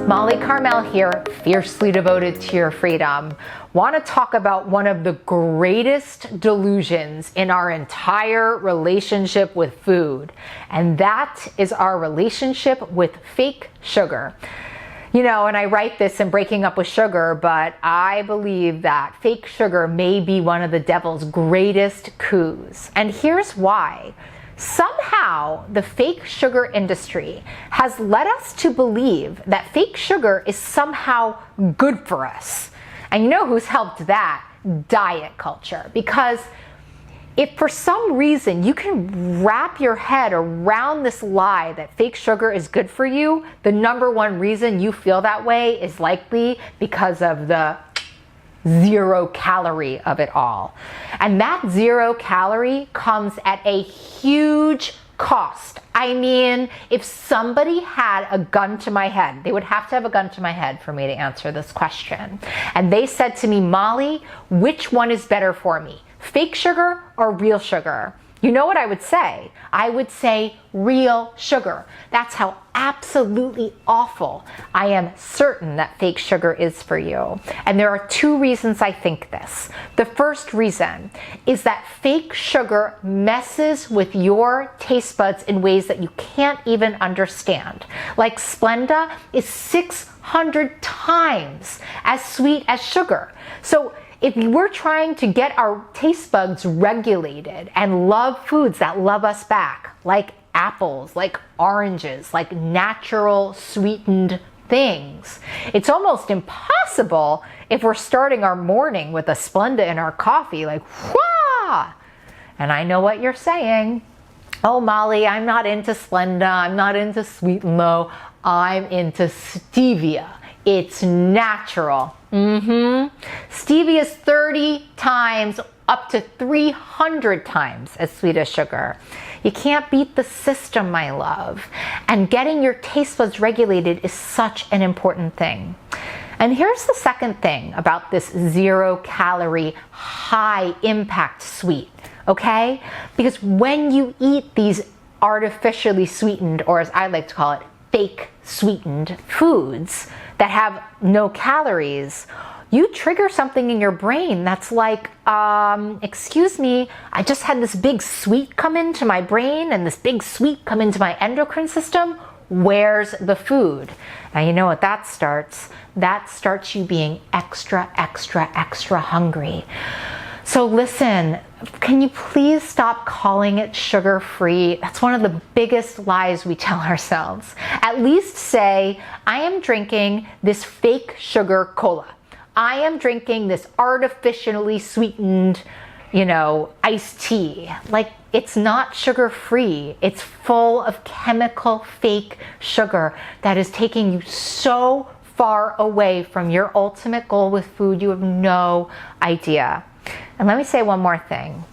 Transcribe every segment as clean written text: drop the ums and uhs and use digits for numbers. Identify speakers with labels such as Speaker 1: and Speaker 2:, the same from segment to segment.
Speaker 1: Molly Carmel here, fiercely devoted to your freedom. Want to talk about one of the greatest delusions in our entire relationship with food, and that is our relationship with fake sugar. You know, and I write this in Breaking Up with Sugar, but I believe that fake sugar may be one of the devil's greatest coups. And here's why. Somehow, the fake sugar industry has led us to believe that fake sugar is somehow good for us. And you know who's helped that? Diet culture. Because if for some reason you can wrap your head around this lie that fake sugar is good for you, the number one reason you feel that way is likely because of the 0 calorie of it all. And that 0 calorie comes at a huge cost. I mean, if somebody had a gun to my head, they would have to have a gun to my head for me to answer this question. And they said to me, Molly, which one is better for me? Fake sugar or real sugar? You know what I would say? I would say real sugar. That's how absolutely awful I am certain that fake sugar is for you. And there are 2 reasons I think this. The first reason is that fake sugar messes with your taste buds in ways that you can't even understand. Like Splenda is 600 times as sweet as sugar. So if we're trying to get our taste buds regulated and love foods that love us back, like apples, like oranges, like natural sweetened things, it's almost impossible if we're starting our morning with a Splenda in our coffee, like, wah! And I know what you're saying. Oh, Molly, I'm not into Splenda. I'm not into Sweet and Low. I'm into stevia. It's natural. Stevia is 30 times up to 300 times as sweet as sugar. You can't beat the system, my love. And getting your taste buds regulated is such an important thing. And here's the second thing about this 0 calorie, high impact sweet, okay? Because when you eat these artificially sweetened, or as I like to call it, fake sweetened foods that have no calories, you trigger something in your brain that's like, excuse me, I just had this big sweet come into my brain and this big sweet come into my endocrine system. Where's the food? Now you know what that starts? That starts you being extra, extra, extra hungry. So listen, can you please stop calling it sugar-free? That's one of the biggest lies we tell ourselves. At least say, I am drinking this fake sugar cola. I am drinking this artificially sweetened, iced tea. Like, it's not sugar-free. It's full of chemical fake sugar that is taking you so far away from your ultimate goal with food, you have no idea. And let me say one more thing.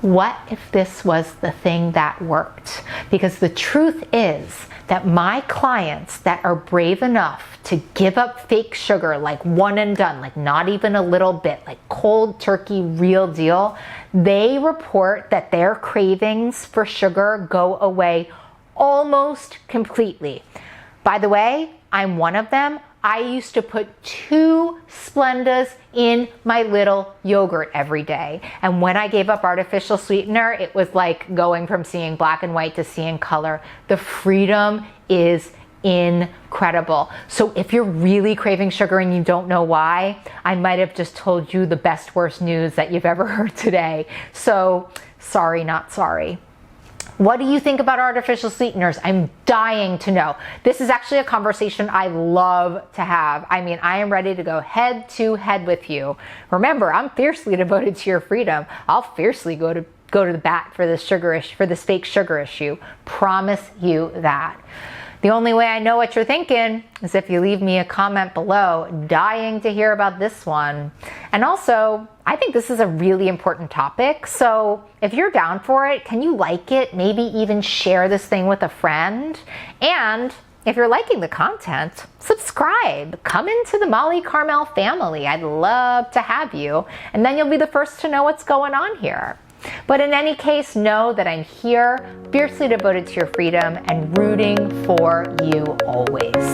Speaker 1: What if this was the thing that worked? Because the truth is that my clients that are brave enough to give up fake sugar, like one and done, like not even a little bit, like cold turkey, real deal, they report that their cravings for sugar go away almost completely. By the way, I'm one of them. I used to put 2 Splendas in my little yogurt every day. And when I gave up artificial sweetener, it was like going from seeing black and white to seeing color. The freedom is incredible. So if you're really craving sugar and you don't know why, I might have just told you the best, worst news that you've ever heard today. So sorry, not sorry. What do you think about artificial sweeteners? I'm dying to know. This is actually a conversation I love to have. I mean, I am ready to go head to head with you. Remember, I'm fiercely devoted to your freedom. I'll fiercely go to the bat for this fake sugar issue. Promise you that. The only way I know what you're thinking is if you leave me a comment below. Dying to hear about this one. And also, I think this is a really important topic. So if you're down for it, can you like it? Maybe even share this thing with a friend. And if you're liking the content, subscribe. Come into the Molly Carmel family. I'd love to have you. And then you'll be the first to know what's going on here. But in any case, know that I'm here, fiercely devoted to your freedom and rooting for you always.